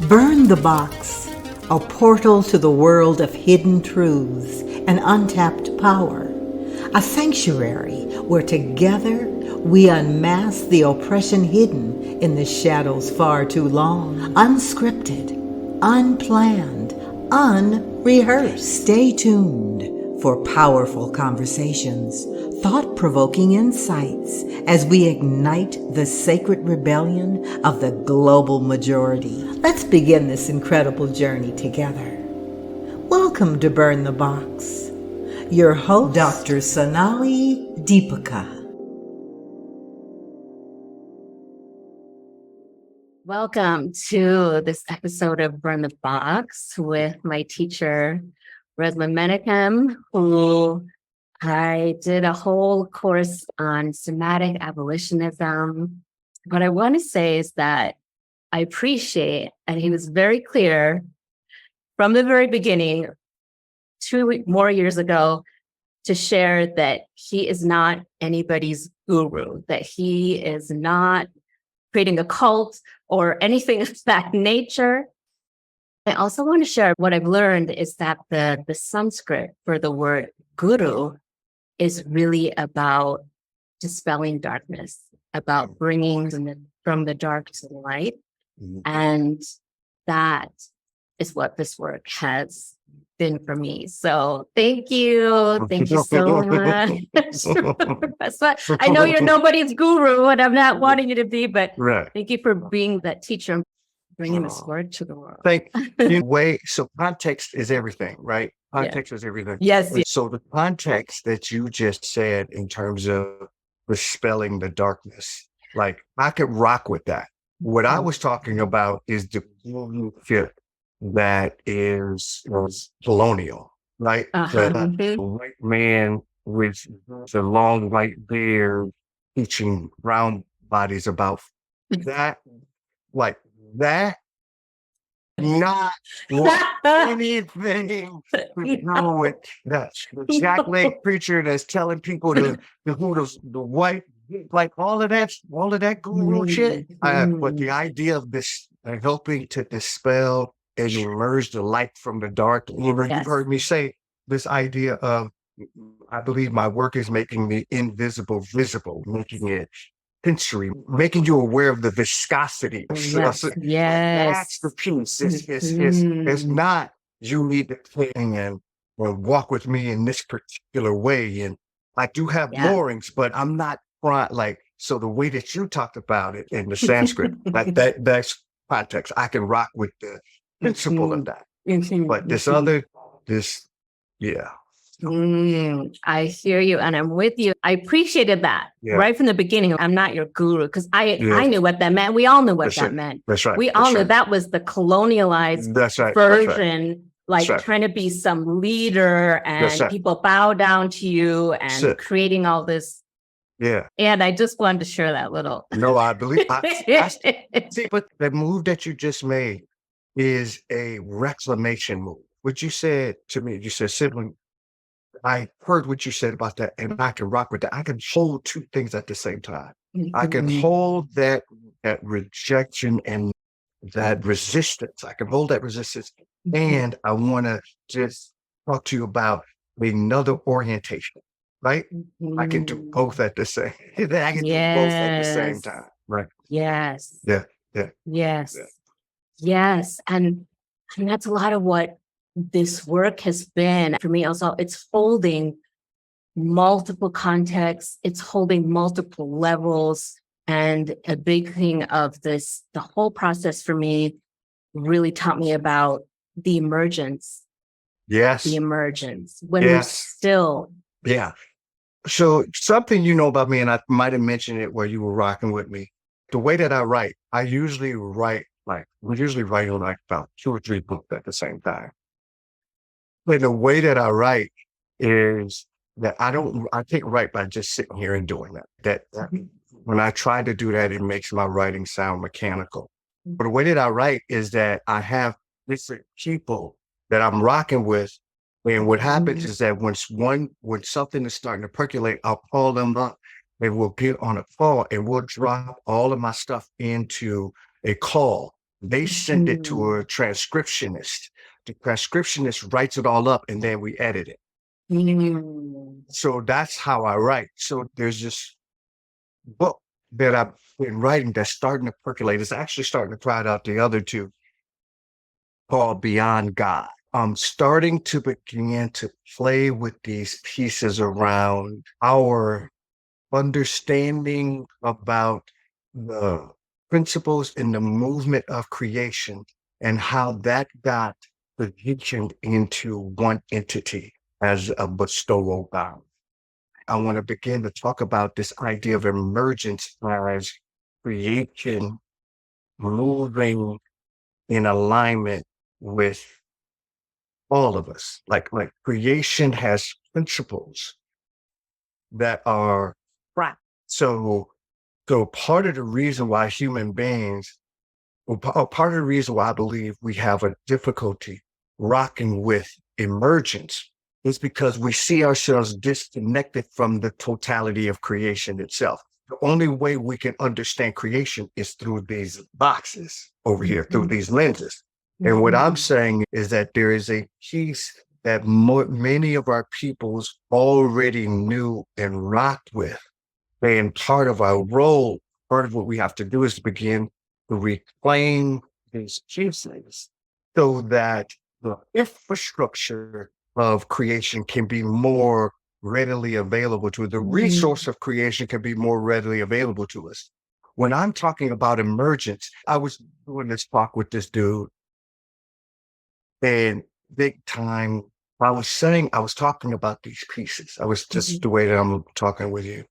Burn the Box, a portal to the world of hidden truths and untapped power. A sanctuary where together we unmask the oppression hidden in the shadows far too long. Unscripted, unplanned, unrehearsed. Stay tuned for powerful conversations, thought-provoking insights as we ignite the sacred rebellion of the global majority. Let's begin this incredible journey together. Welcome to Burn the Box. Your host, Dr. Sonali Deepika. Welcome to this episode of Burn the Box with my teacher, Resmaa Menakem, who I did a whole course on Somatic Abolitionism. What I want to say is that I appreciate, and he was very clear from the very beginning, 2 more years ago, to share that he is not anybody's guru, that he is not creating a cult or anything of that nature. I also want to share what I've learned is that the Sanskrit for the word guru is really about dispelling darkness, about bringing from the dark to the light. Mm-hmm. And that is what this work has been for me. So thank you. Thank you so much. I know you're nobody's guru, and I'm not wanting you to be, but Thank you for being that teacher and bringing this word to the world. Thank you. So context is everything, right? Context is everything. Yes. So the context that you just said in terms of dispelling the darkness, like I could rock with that. What I was talking about is the fit that is colonial, right? The white man with the long white beard teaching brown bodies about that, like that. Not want anything to do with that. The jack leg preacher that's telling people the white, like all of that guru shit. But the idea of this helping to dispel and emerge the light from the dark. You've heard me say this idea of, I believe my work is making the invisible visible, making it sensory, making you aware of the viscosity. Yes. That's the piece. It's not you need to thing and walk with me in this particular way. And I do have moorings, but I'm not front like so the way that you talked about it in the Sanskrit, like that's context. I can rock with the principle of that. But I hear you and I'm with you. I appreciated that right from the beginning. I'm not your guru because I knew what that meant. We all knew what that meant. That's right. We all knew that was the colonialized version, trying to be some leader and people bow down to you and creating all this. Yeah. And I just wanted to share that little. No, I believe. See, but the move that you just made is a reclamation move. What you said to me, you said sibling. I heard what you said about that, and I can rock with that. I can hold two things at the same time. I can hold that rejection and that resistance. I can hold that resistance, and I want to just talk to you about another orientation. Right? I can do both at the same. I can do both at the same time. Right? Yes. Yeah. Yes. And that's a lot of what this work has been for me. Also, it's holding multiple contexts. It's holding multiple levels. And a big thing of this, the whole process for me really taught me about the emergence. Yes. The emergence. When we're still. Yeah. So something you know about me, and I might have mentioned it where you were rocking with me. The way that I write, I usually write like about 2 or 3 books at the same time. But the way that I write is that I can't write by just sitting here and doing that. When I try to do that, it makes my writing sound mechanical. But the way that I write is that I have different people that I'm rocking with. And what happens is that when something is starting to percolate, I'll call them up and we'll get on a call and we'll drop all of my stuff into a call They send it to a transcriptionist. The transcriptionist writes it all up and then we edit it. So that's how I write. So there's this book that I've been writing that's starting to percolate. It's actually starting to crowd out the other two, called Beyond God. I'm starting to begin to play with these pieces around our understanding about the principles in the movement of creation and how that got positioned into one entity as a bestowal bound. I want to begin to talk about this idea of emergence as creation moving in alignment with all of us. Like creation has principles that are right. So part of the reason why human beings, or part of the reason why I believe we have a difficulty rocking with emergence is because we see ourselves disconnected from the totality of creation itself. The only way we can understand creation is through these boxes over here, through these lenses. And what I'm saying is that there is a piece that many of our peoples already knew and rocked with. And part of our role, part of what we have to do is to begin to reclaim these pieces so that the infrastructure of creation can be more readily available to us. The resource of creation can be more readily available to us. When I'm talking about emergence, I was doing this talk with this dude, and big time, I was talking about these pieces. I was just the way that I'm talking with you.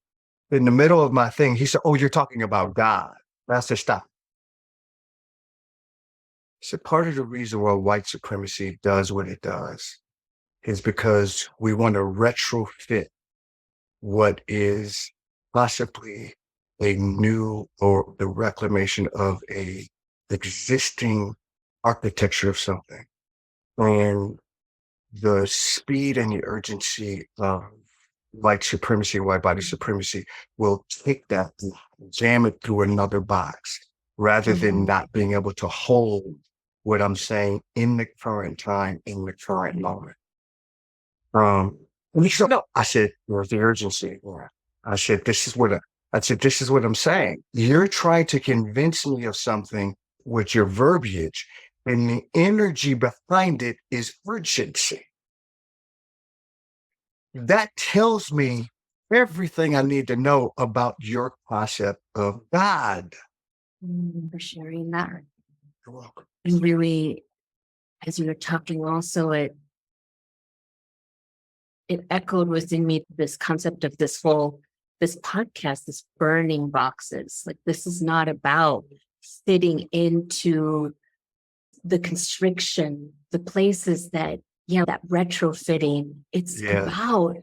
In the middle of my thing, he said, "Oh, you're talking about God." I said, "Stop." He said, "Part of the reason why white supremacy does what it does is because we want to retrofit what is possibly a new or the reclamation of a existing architecture of something. And the speed and the urgency of white supremacy, white body supremacy will take that and jam it through another box rather than not being able to hold what I'm saying in the current time, in the current moment." I said, "Where's the urgency?" I said, this is what I'm saying. You're trying to convince me of something with your verbiage, and the energy behind it is urgency. That tells me everything I need to know about your concept of God. For sharing that. You're welcome. And really, as you were talking also, it echoed within me this concept of this podcast, this burning boxes. Like, this is not about fitting into the constriction, the places that, that retrofitting. It's about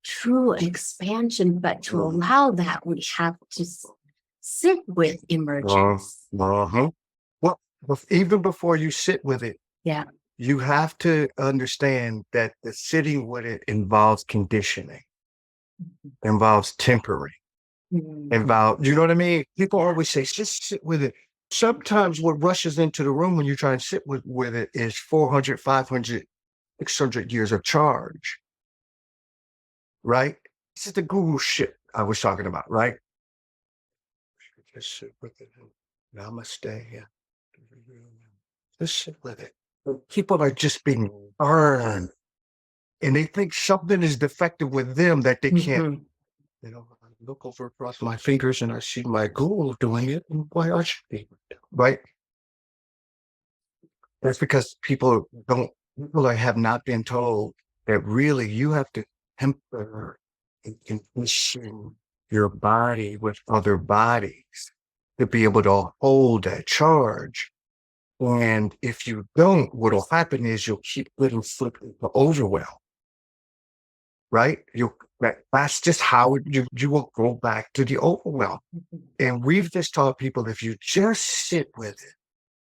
true expansion, but to allow that, we have to sit with emergence. Well, even before you sit with it, you have to understand that the sitting with it involves conditioning, involves tempering, involves, you know what I mean? People always say, just sit with it. Sometimes what rushes into the room when you try and sit with it is 400, 500, 600 years of charge, right? This is the guru shit I was talking about, right? Just sit with it. Namaste. Yeah. Just sit with it. People are just being burned, and they think something is defective with them that they can't. I look over across my fingers and I see my guru doing it. And why aren't you? Right? That's because people have not been told that really you have to temper and condition your body with other bodies to be able to hold that charge. And if you don't, what'll happen is you'll keep getting slipped into overwhelm, right? That's just how you will go back to the overwhelm. And we've just taught people, if you just sit with it,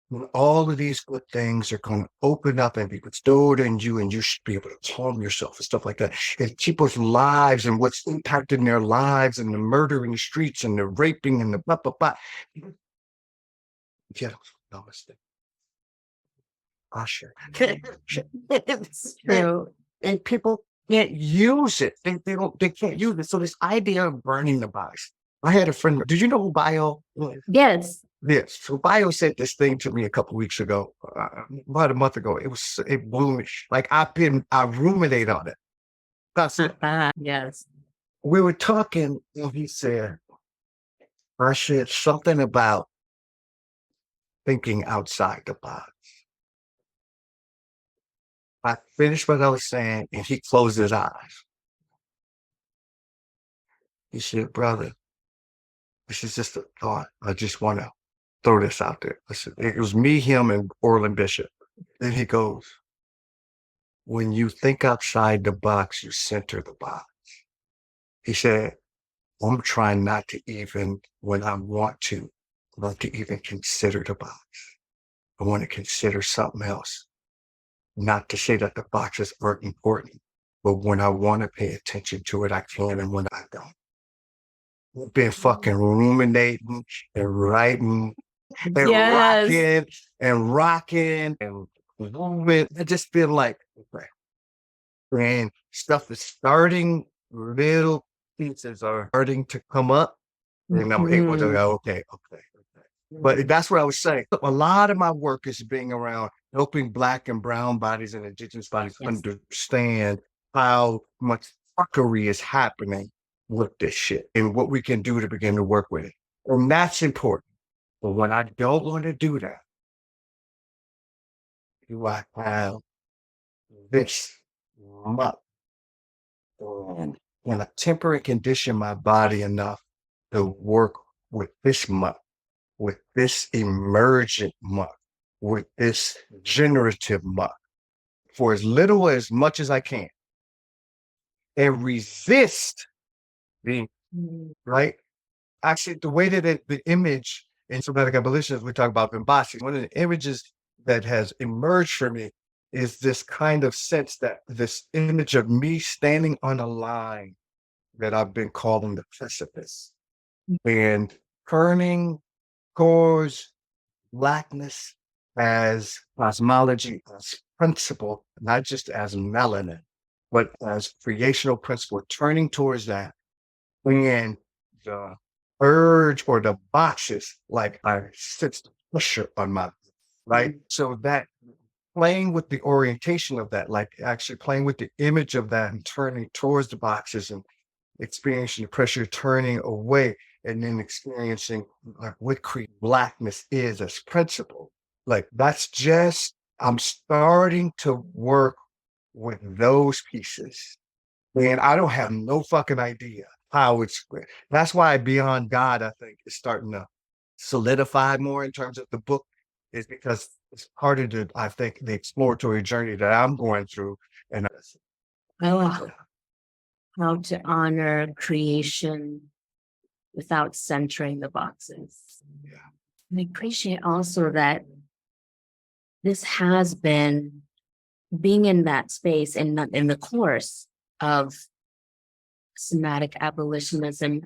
when all of these good things are going to open up and be bestowed in you, and you should be able to calm yourself and stuff like that. And people's lives and what's impacting their lives, and the murder in the streets and the raping and the blah, blah, blah. Yeah, dumbest thing. Usher. It's true. And people can't use it. They can't use it. So this idea of burning the box. I had a friend. Did you know who Bio was? Yes. Yes. So Bio said this thing to me a couple weeks ago, about a month ago. It blew me. Like I ruminate on it. That's it. Yes. We were talking, and he said, I said something about thinking outside the box. I finished what I was saying, and he closed his eyes. He said, brother, this is just a thought. I just want to throw this out there. I said, it was me, him, and Orland Bishop. Then he goes, when you think outside the box, you center the box. He said, I'm trying not to even, when I want to, not to even consider the box. I want to consider something else. Not to say that the boxes aren't important, but when I want to pay attention to it, I can, and when I don't. We've been fucking ruminating and writing and Yes. rocking and moving. I just feel like, okay, and stuff is starting, little pieces are starting to come up, and I'm able to go, okay. But that's what I was saying. A lot of my work is being around helping Black and brown bodies and indigenous bodies understand how much fuckery is happening with this shit and what we can do to begin to work with it. And that's important. But when I don't want to do that, do I have this muck? And when I temper and condition my body enough to work with this muck, with this emergent muck, with this generative muck, for as little as much as I can, and resist being right. Actually, the way that the image in Somatic Abolitionism, we talk about Embodied, one of the images that has emerged for me is this kind of sense that this image of me standing on a line that I've been calling the precipice and turning towards Blackness as cosmology, as principle, not just as melanin, but as creational principle, turning towards that. And the urge or the boxes, like I sense the pressure on my, right? So that playing with the orientation of that, like actually playing with the image of that and turning towards the boxes and experiencing the pressure, turning away, and then experiencing like what Blackness is as principle. Like that's just, I'm starting to work with those pieces. And I don't have no fucking idea how it's, that's why Beyond God, I think, is starting to solidify more in terms of the book, is because it's part of the, I think, the exploratory journey that I'm going through. And Oh, how to honor creation without centering the boxes. Yeah. And I appreciate also that this has been being in that space and in the course of somatic abolitionism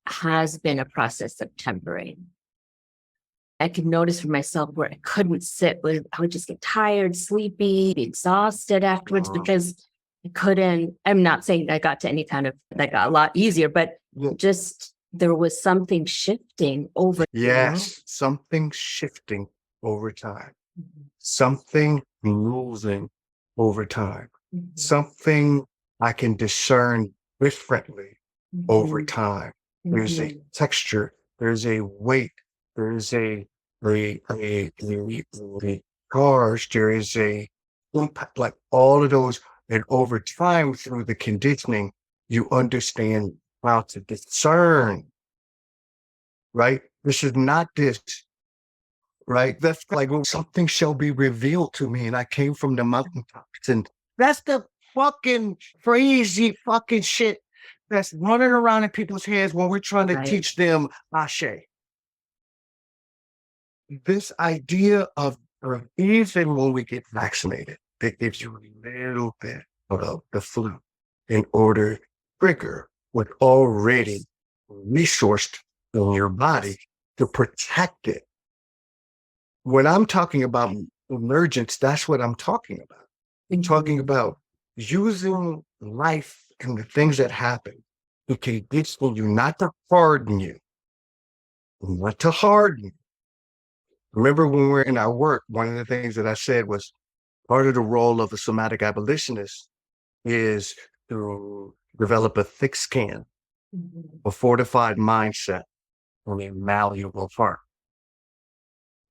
has been a process of tempering. I could notice for myself where I couldn't sit with, I would just get tired, sleepy, be exhausted afterwards because I couldn't, I'm not saying I got to any kind of, that got a lot easier, but just there was something shifting over. Yes, something shifting over time, something losing over time, something I can discern differently over time. There's a texture, there's a weight, there's a charge, there is a impact, like all of those. And over time, through the conditioning, you understand how to discern, right? This is not this, right? That's like when something shall be revealed to me and I came from the mountaintops. And that's the fucking crazy fucking shit that's running around in people's heads when we're trying to teach them Ashe. This idea of even when we get vaccinated, that gives you a little bit of the flu in order to trigger what already resourced in your body to protect it when I'm talking about emergence, that's what I'm talking about. I'm talking about using life and the things that happen to condition you, not to harden you, not to harden you. Remember when we were in our work, one of the things that I said was part of the role of a somatic abolitionist is to develop a thick skin, a fortified mindset, and a malleable heart.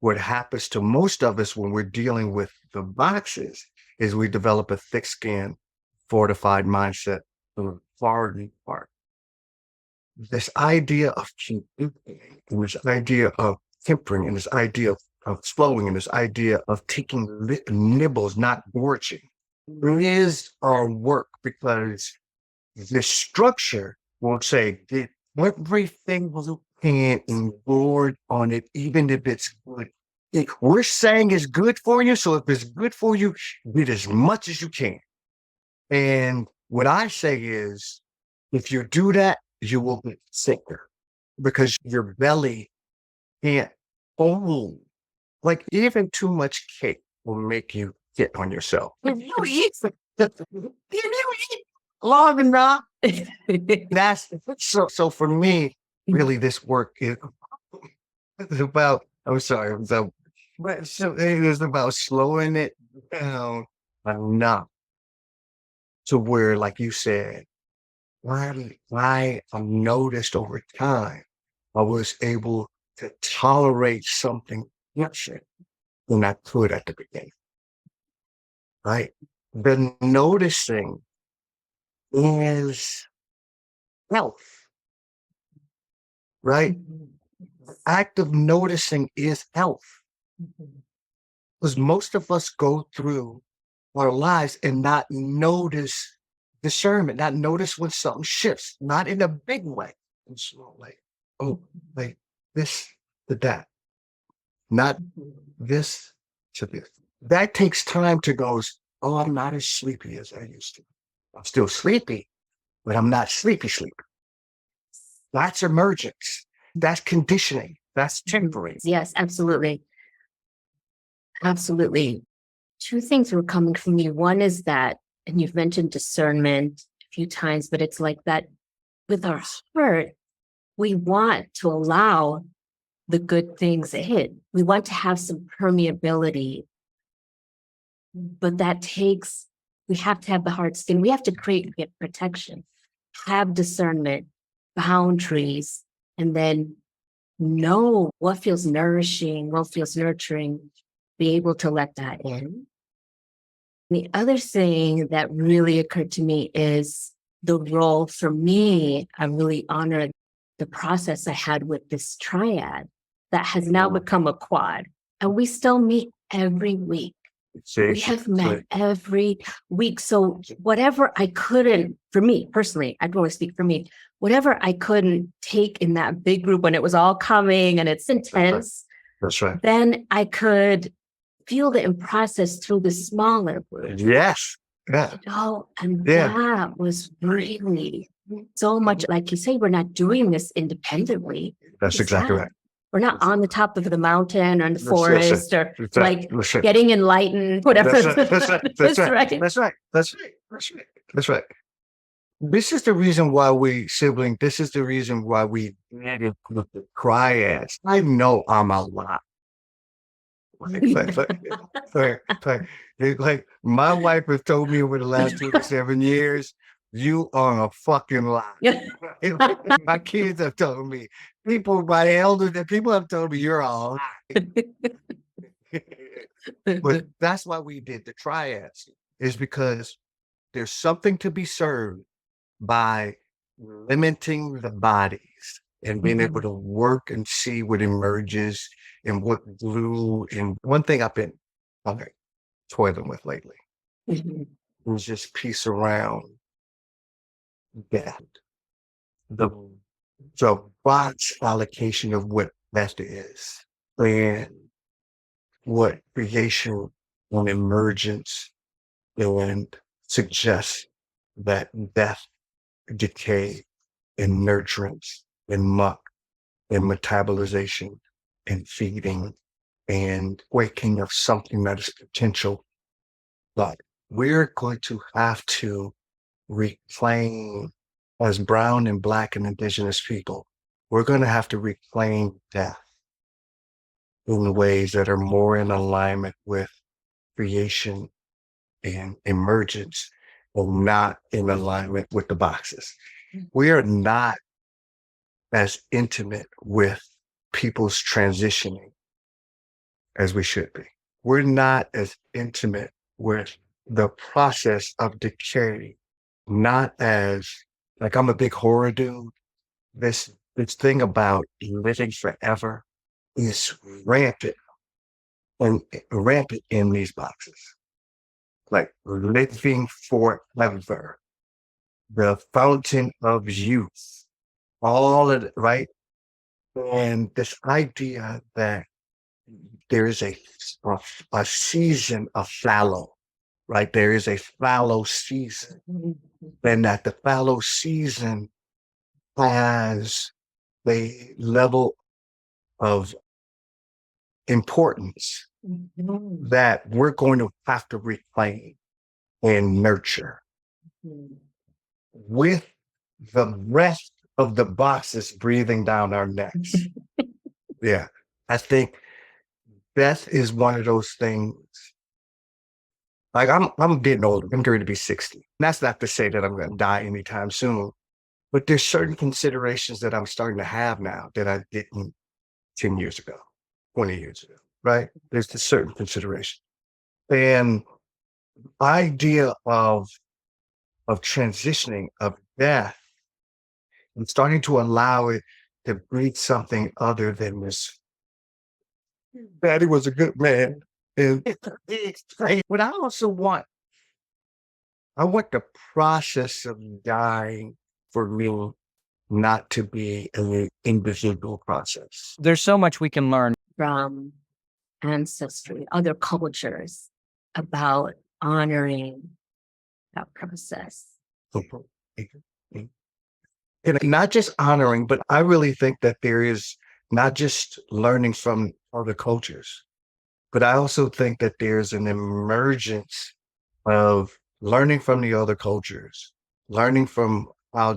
What happens to most of us when we're dealing with the boxes is we develop a thick skin, fortified mindset, and a hardened heart. This idea of and this idea of tempering, and this idea of slowing, and this idea of taking nibbles, not gorging, is our work, because the structure will say, did everything you can and board on it, even if it's good. We're saying it's good for you, so if it's good for you, get as much as you can. And what I say is, if you do that, you will get sicker, because your belly can't hold. Like, even too much cake will make you get on yourself. If you eat long enough, that's so for me, really, this work is about, I'm sorry, so it is about slowing it down enough to where, like you said, why I noticed over time, I was able to tolerate something different than I could at the beginning. Right? The noticing is health. Right? The act of noticing is health. Because most of us go through our lives and not notice discernment, not notice when something shifts, not in a big way, in small way. Oh, like this to that, not this to this. That takes time to go, oh, I'm not as sleepy as I used to. I'm still sleepy, but I'm not sleepy. That's emergence. That's conditioning. That's temporary. Yes, absolutely. Absolutely. Two things were coming from me. One is that, and you've mentioned discernment a few times, but it's like that with our heart, we want to allow the good things in. We want to have some permeability, but that takes, we have to have the hard skin. We have to create protection, have discernment, boundaries, and then know what feels nourishing, what feels nurturing, be able to let that in. The other thing that really occurred to me is the role for me. I really honor the process I had with this triad that has now become a quad. And we still meet every week. We have met every week. So whatever I couldn't, for me personally, I don't want to speak for me, whatever I couldn't take in that big group when it was all coming and it's intense, That's right. then I could feel it and process through the smaller group. Yes. Yeah. And that was really so much, like you say, we're not doing this independently. That's exactly right. We're not on the top of the mountain or in the forest or like That's right. getting enlightened, whatever. That's right. This is the reason why this is the reason why we did it with the triads. I know I'm a lot. Like my wife has told me over the last 27 years, you are a fucking lie. My kids have told me, my elders, people have told me you're a lie. But that's why we did the triads, is because there's something to be served by limiting the bodies and being able to work and see what emerges and what glue. And one thing I've been toiling with lately is just peace around that. The box allocation of what that is and what creation and emergence and suggests that death, decay, and nurturance, and muck, and metabolization, and feeding, and quaking of something that is potential. But we're going to have to reclaim, as brown and Black and Indigenous people, we're going to have to reclaim death in ways that are more in alignment with creation and emergence, and not in alignment with the boxes. We are not as intimate with people's transitioning as we should be. We're not as intimate with the process of decay, not as, like, I'm a big horror dude. This thing about living forever is rampant and rampant in these boxes. Like living forever, the fountain of youth, all of it, right? And this idea that there is a season of fallow, right? There is a fallow season, and that the fallow season has a level of importance that we're going to have to reclaim and nurture with the rest of the boxes breathing down our necks. Yeah, I think death is one of those things. Like, I'm getting older. I'm going to be 60. That's not to say that I'm going to die anytime soon, but there's certain considerations that I'm starting to have now that I didn't 10 years ago, 20 years ago, right? There's a certain consideration. And idea of transitioning, of death, and starting to allow it to breed something other than this. Daddy was a good man. And but I also want the process of dying for me not to be an individual process. There's so much we can learn from ancestry, other cultures, about honoring that process. And not just honoring, but I really think that there is not just learning from other cultures, but I also think that there's an emergence of learning from the other cultures, learning from how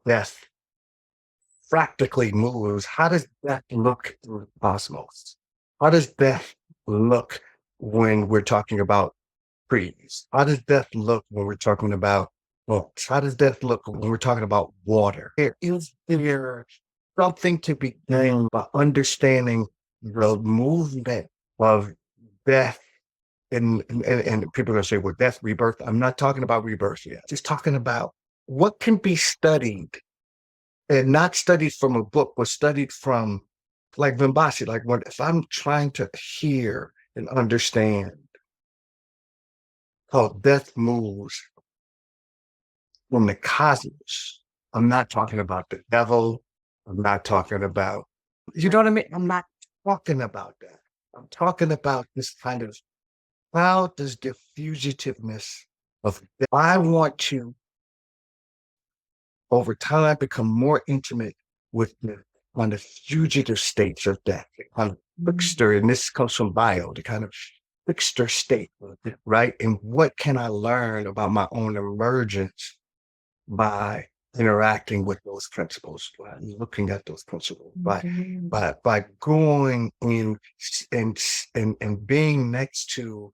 death practically moves. How does death look in the cosmos? How does death look when we're talking about trees? How does death look when we're talking about books? How does death look when we're talking about water? Is there something to be gained by understanding the movement of death? And people are going to say, well, death, rebirth. I'm not talking about rebirth yet. Just talking about what can be studied, and not studied from a book, but studied from, like Vimbasi, like if I'm trying to hear and understand how death moves from the cosmos. I'm not talking about the devil. I'm not talking about, you know what I mean? I'm not talking about that. I'm talking about this kind of, how does the fugitiveness of death, I want to, over time, become more intimate with the kind of fugitive states of death, the kind of trickster, and this comes from bio, the kind of trickster state, right? And what can I learn about my own emergence by interacting with those principles, by looking at those principles, by going in and being next to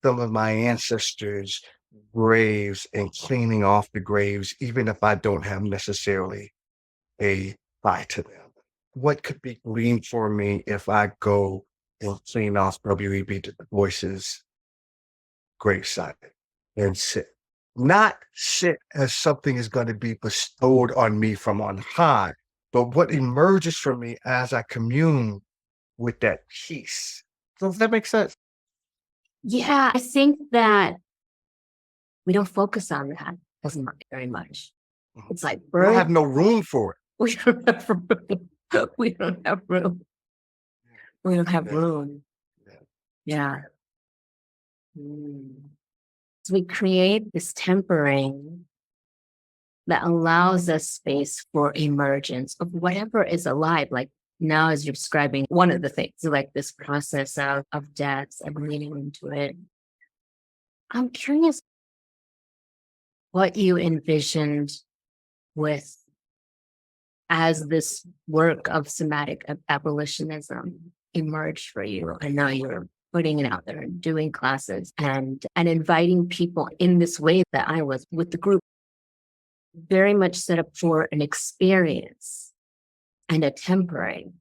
some of my ancestors' graves and cleaning off the graves, even if I don't have necessarily a tie to them. What could be gleaned for me if I go and clean off W.E.B. Du Bois's gravesite and sit? Not sit as something is going to be bestowed on me from on high, but what emerges from me as I commune with that peace. Does that make sense? Yeah, I think that we don't focus on that as much, very much. It's like We don't have no room for it. we don't have room. We don't have room. We don't have room. Yeah. So we create this tempering that allows us space for emergence of whatever is alive, like now as you're describing one of the things, like this process of deaths and leaning into it, I'm curious what you envisioned with as this work of somatic abolitionism emerged for you. I know you're putting it out there and doing classes and inviting people in this way that I was with the group, very much set up for an experience and a tempering,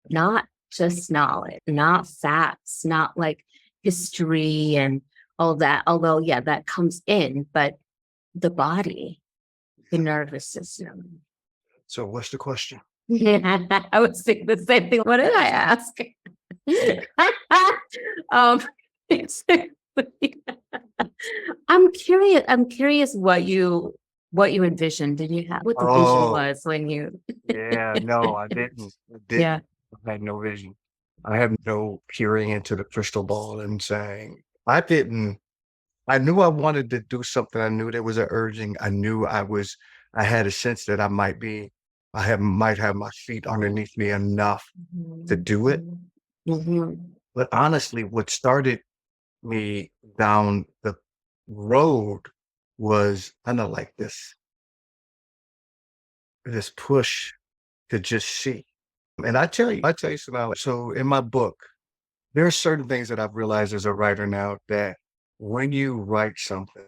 not just knowledge, not facts, not like history and all that. Although, yeah, that comes in, but the body, the nervous system. So what's the question? Yeah, I was thinking the same thing. What did I ask? I'm curious what you envisioned. Did you have what the vision was when you? Yeah, no, I didn't. Yeah. I had no vision. I have no peering into the crystal ball and saying, I didn't. I knew I wanted to do something. I knew there was an urging. I knew I had a sense that might have my feet underneath me enough to do it. Mm-hmm. But honestly, what started me down the road was kind of like this push to just see. And I tell you something. So in my book, there are certain things that I've realized as a writer now that when you write something,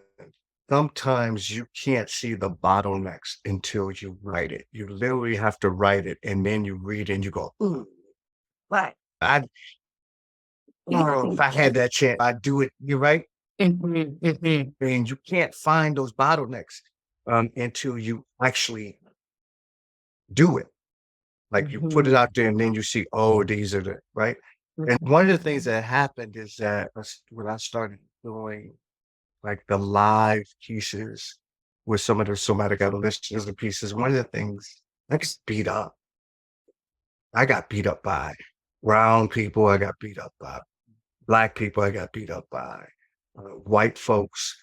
sometimes you can't see the bottlenecks until you write it. You literally have to write it and then you read it and you go, ooh, what? If I had that chance, I'd do it. You're right. Mm-hmm. Mm-hmm. And you can't find those bottlenecks until you actually do it. Like you put it out there and then you see, oh, these are the right. And one of the things that happened is that when I started doing like the live pieces with some of the somatic abolitionism pieces, one of the things I got beat up. I got beat up by brown people. I got beat up by Black people. I got beat up by white folks,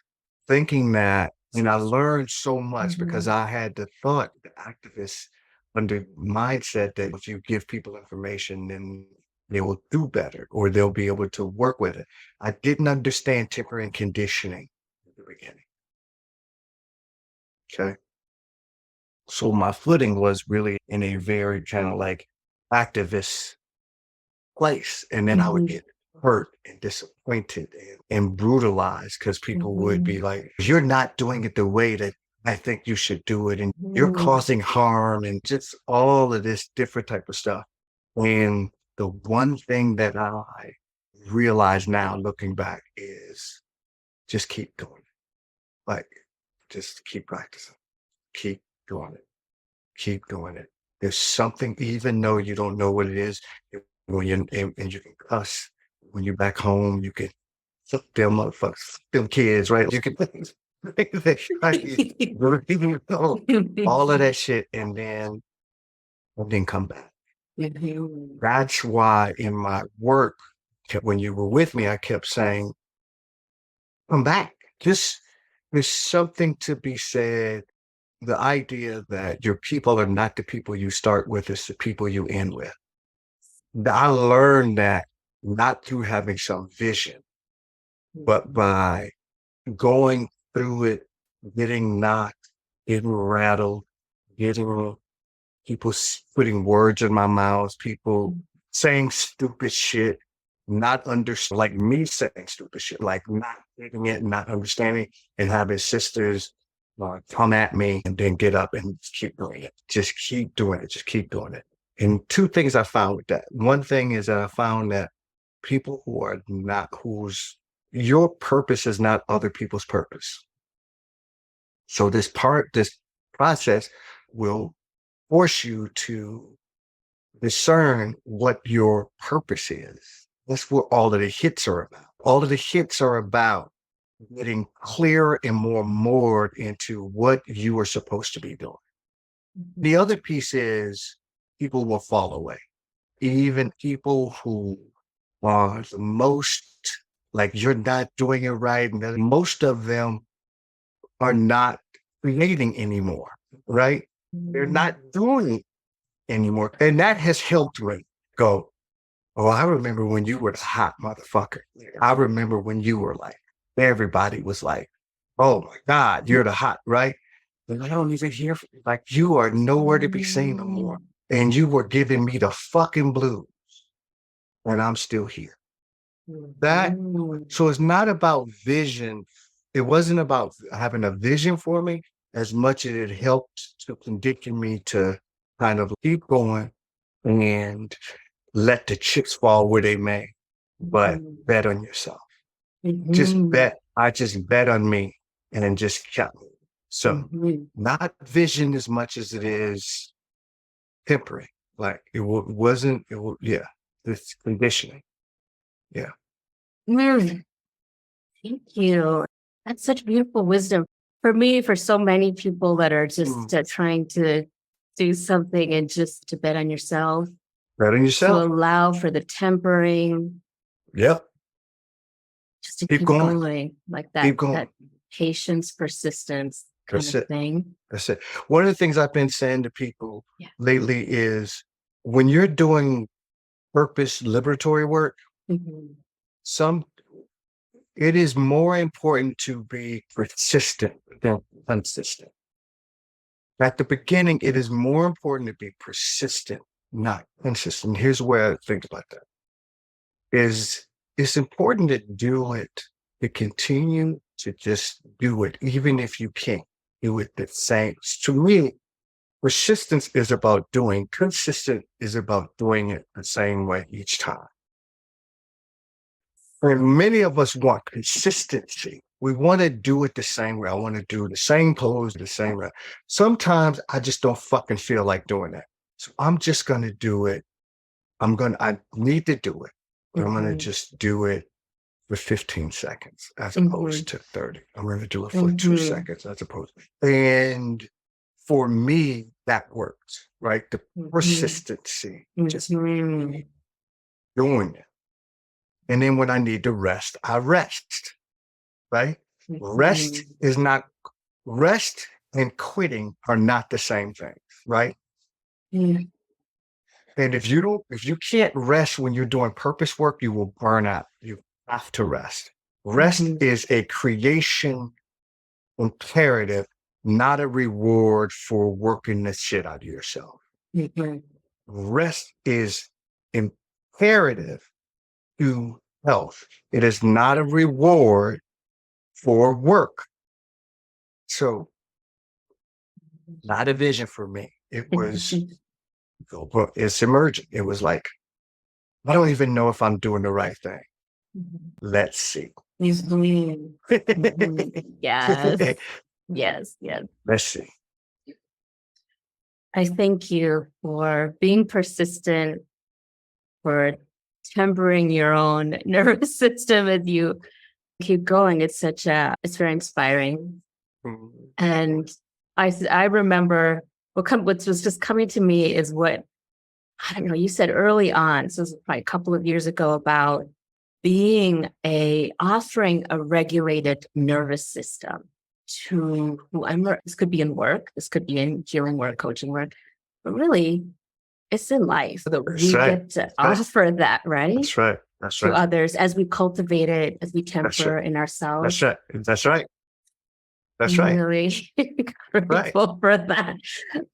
thinking that, and I learned so much because I had the activists under mindset that if you give people information, then they will do better or they'll be able to work with it. I didn't understand temper and conditioning at the beginning. Okay. So my footing was really in a very kind of like activist place. And then I would get hurt and disappointed and brutalized because people would be like, you're not doing it the way that I think you should do it. And you're causing harm and just all of this different type of stuff. And the one thing that I realize now looking back is just keep doing it. Like, just keep practicing. Keep doing it. Keep doing it. There's something, even though you don't know what it is, when you and you can cuss. When you're back home, you can fuck them motherfuckers, them kids, right? You can all of that shit and then come back. That's why in my work, when you were with me, I kept saying, come back. There's something to be said. The idea that your people are not the people you start with, it's the people you end with. I learned that not through having some vision, but by going through it, getting knocked, getting rattled, getting people putting words in my mouth, people saying stupid shit, not understand, like me saying stupid shit, like not getting it, not understanding, and having sisters come at me and then get up and keep doing it. Just keep doing it. Just keep doing it. And two things I found with that. One thing is that I found that people who are not, your purpose is not other people's purpose. So this process will force you to discern what your purpose is. That's what all of the hits are about. All of the hits are about getting clearer and more moored into what you are supposed to be doing. The other piece is people will fall away. Even people who are the most, like you're not doing it right. And most of them are not creating anymore, right? They're not doing anymore. And that has helped me go, oh, I remember when you were the hot motherfucker. I remember when you were like, everybody was like, oh my God, you're the hot, right? And I don't even hear from you. Like, you are nowhere to be seen no more. And you were giving me the fucking blues. And I'm still here. So it's not about vision. It wasn't about having a vision for me as much as it helped to condition me to kind of keep going and let the chips fall where they may, but bet on yourself. Just bet. I just bet on me and just kept me. So not vision as much as it is tempering. Like wasn't, it's conditioning. Yeah. Thank you. That's such beautiful wisdom. For me, for so many people that are just trying to do something and just to bet on yourself. Bet on To yourself. allow for the tempering. Yep. Just to keep going. Like that, Keep going. that patience, persistence kind of thing. That's it. One of the things I've been saying to people lately is when you're doing purpose liberatory work, it is more important to be persistent than consistent. At the beginning, it is more important to be persistent, not consistent. Here's where I think about that. It's important to do it, to continue to just do it, even if you can't do it the same. To me, persistence is about doing, consistent is about doing it the same way each time. And many of us want consistency. We want to do it the same way. I want to do the same pose the same way. Sometimes I just don't fucking feel like doing that. So I'm just going to do it. I need to do it. But I'm going to just do it for 15 seconds as opposed to 30. I'm going to do it for 2 seconds as opposed. And for me, that works, right? The persistency, just doing it. And then when I need to rest, I rest, right? Rest and quitting are not the same thing, right? And if you can't rest when you're doing purpose work, you will burn out. You have to rest. Rest is a creation imperative, not a reward for working the shit out of yourself. Rest is imperative to health. It is not a reward for work. So, not a vision for me. It was, it's emerging. It was like, I don't even know if I'm doing the right thing. Let's see. Yes. Yes. Let's see. I thank you for being persistent, for tempering your own nervous system as you keep going. It's very inspiring. And I remember what was just coming to me is what, I don't know, you said early on, so this was probably a couple of years ago, about offering a regulated nervous system to whoever. This could be in work, this could be in healing work, coaching work, but really it's in life that we get to offer that, right? That's right. To others as we cultivate it, as we temper in ourselves. That's right. Really grateful for that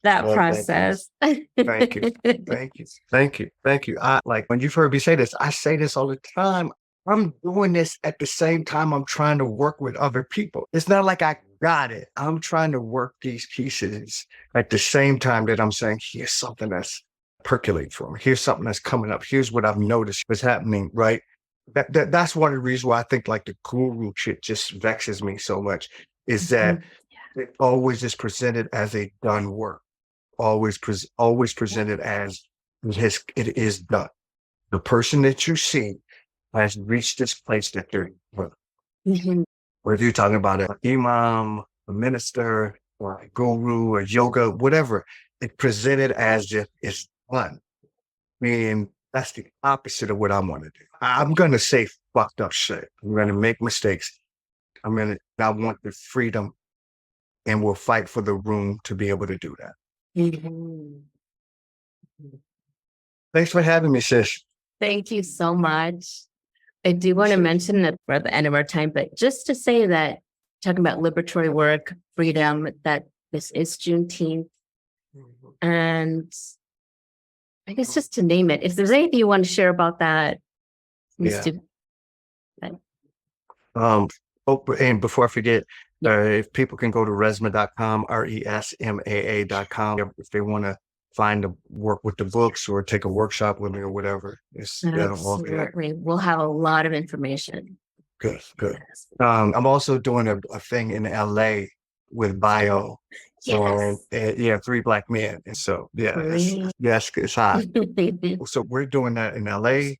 process. Thank you. I like when you've heard me say this, I say this all the time. I'm doing this at the same time I'm trying to work with other people. It's not like I got it. I'm trying to work these pieces at the same time that I'm saying, here's something that's percolating for me. Here's something that's coming up. Here's what I've noticed is happening, right? That's one of the reasons why I think like the guru shit just vexes me so much, is that it always is presented as a done work. Always presented as it is done. The person that you see has reached this place that they're in. Whether you're talking about an imam, a minister, or a guru, or yoga, whatever, it's presented as if it's done. Meaning that's the opposite of what I want to do. I'm going to say fucked up shit. I'm going to make mistakes. I want the freedom, and we'll fight for the room to be able to do that. Thanks for having me, sis. Thank you so much. I do want to mention that we're at the end of our time, but just to say that talking about liberatory work, freedom, that this is Juneteenth. And I guess just to name it, if there's anything you want to share about that, Yeah. And before I forget, if people can go to resmaa.com, resmaa.com, if they want to find the work with the books or take a workshop with me or whatever, that'll all be there. Absolutely. We'll have a lot of information. Good. Yes. I'm also doing a thing in LA with bio. Yes. So, 3 Black men. And so, it's hot. So we're doing that in LA,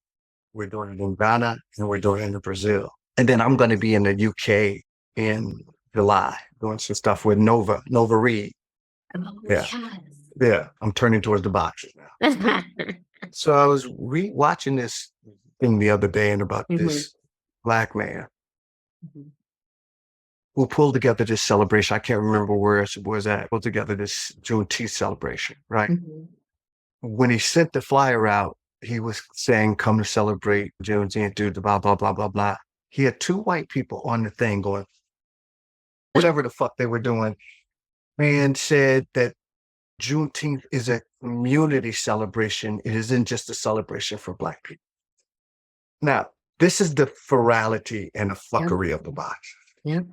we're doing it in Ghana, and we're doing it in Brazil. And then I'm going to be in the UK in July, doing some stuff with Nova Reed. Oh, Yeah. yes. Yeah, I'm turning towards the boxes now. So I was watching this thing the other day and about this Black man who pulled together this celebration. I can't remember where it was at. Pulled together this Juneteenth celebration, right? When he sent the flyer out, he was saying, "Come to celebrate Juneteenth, do the blah, blah, blah, blah, blah." He had 2 white people on the thing going, whatever the fuck they were doing, and said that Juneteenth is a community celebration. It isn't just a celebration for Black people. Now, this is the ferality and the fuckery of the box. Yep.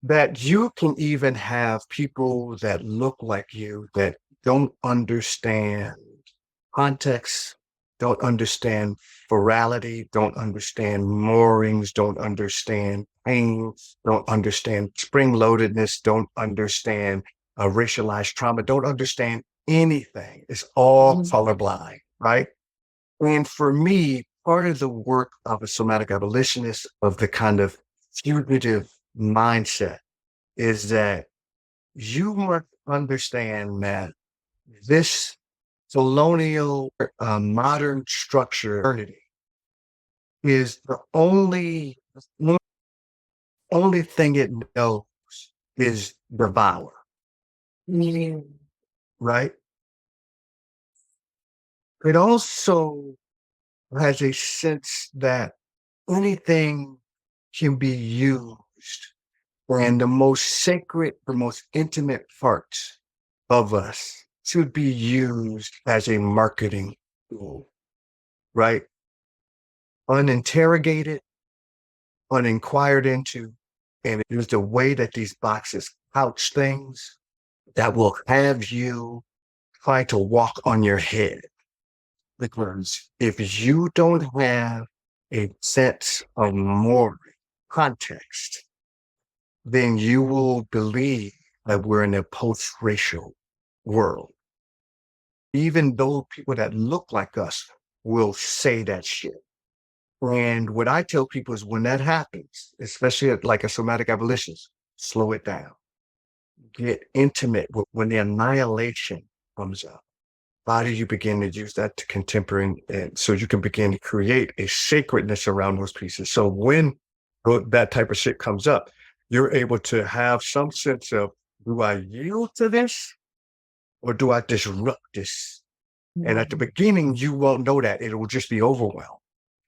That you can even have people that look like you that don't understand context, don't understand virality, don't understand moorings, don't understand pain, don't understand spring-loadedness, don't understand racialized trauma, don't understand anything. It's all colorblind, right? And for me, part of the work of a somatic abolitionist, of the kind of fugitive mindset, is that you must understand that this colonial modern structure is the only thing it knows is devour. Right? It also has a sense that anything can be used, and the most sacred, the most intimate parts of us should be used as a marketing tool, right? Uninterrogated, uninquired into, and it is the way that these boxes couch things that will have you try to walk on your head. Because if you don't have a sense of moral context, then you will believe that we're in a post-racial world. Even though people that look like us will say that shit. And what I tell people is when that happens, especially like a somatic abolitionist, slow it down. Get intimate with when the annihilation comes up. How do you begin to use that to contemporary, and so you can begin to create a sacredness around those pieces? So when that type of shit comes up, you're able to have some sense of, do I yield to this or do I disrupt this? And at the beginning, you won't know that. It will just be overwhelmed.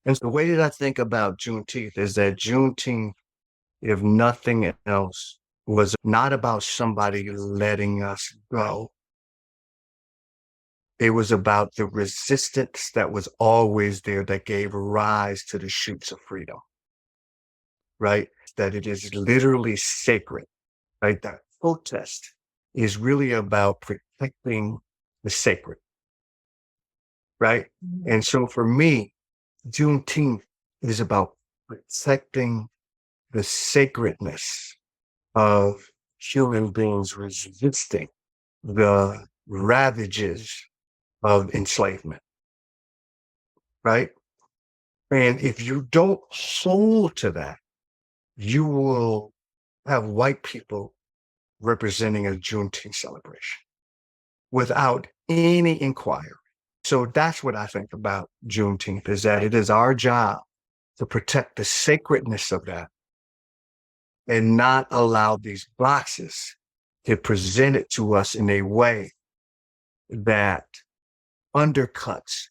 And the way that I think about Juneteenth is that Juneteenth, if nothing else, was not about somebody letting us go. It was about the resistance that was always there that gave rise to the shoots of freedom, right? That it is literally sacred, right? That protest is really about protecting the sacred, right? And so for me, Juneteenth is about protecting the sacredness of human beings resisting the ravages of enslavement, right? And if you don't hold to that, you will have white people representing a Juneteenth celebration without any inquiry. So that's what I think about Juneteenth, is that it is our job to protect the sacredness of that and not allow these boxes to present it to us in a way that undercuts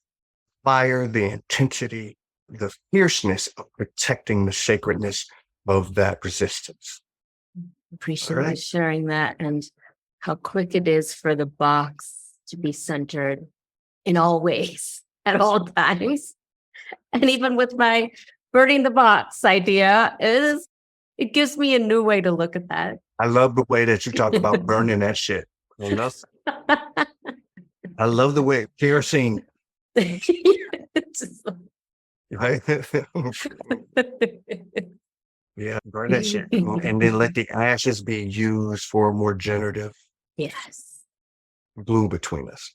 fire, the intensity, the fierceness of protecting the sacredness of that resistance. Appreciate All you right. sharing that and how quick it is for the box to be centered in all ways at all times. And even with my burning the box idea, it gives me a new way to look at that. I love the way that you talk about burning that shit. You know? I love the way kerosene. Right? Yeah, burn that shit. And then let the ashes be used for a more generative Yes. glue between us.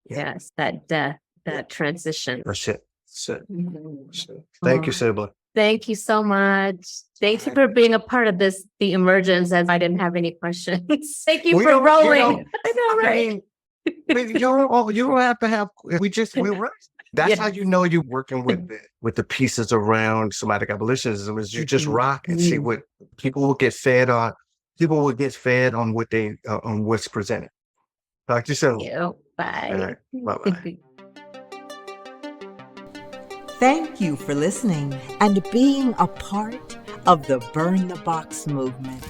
Yeah. Yes, that death, that transition. That's it. That's it. Mhm. That's it. Thank you, Oh, Sibla. thank you so much. Thank you for being a part of this, the emergence, as I didn't have any questions. Thank you We for don't- rolling. I know, right? I mean, you don't have to have. We right. That's Yes. how you know you're working with the pieces around somatic abolitionism. Is you just rock and see what people will get fed on. People will get fed on what they on what's presented. Talk to you soon. Thank you. Bye. All right. Bye-bye. Thank you for listening and being a part of the Burn the Box movement.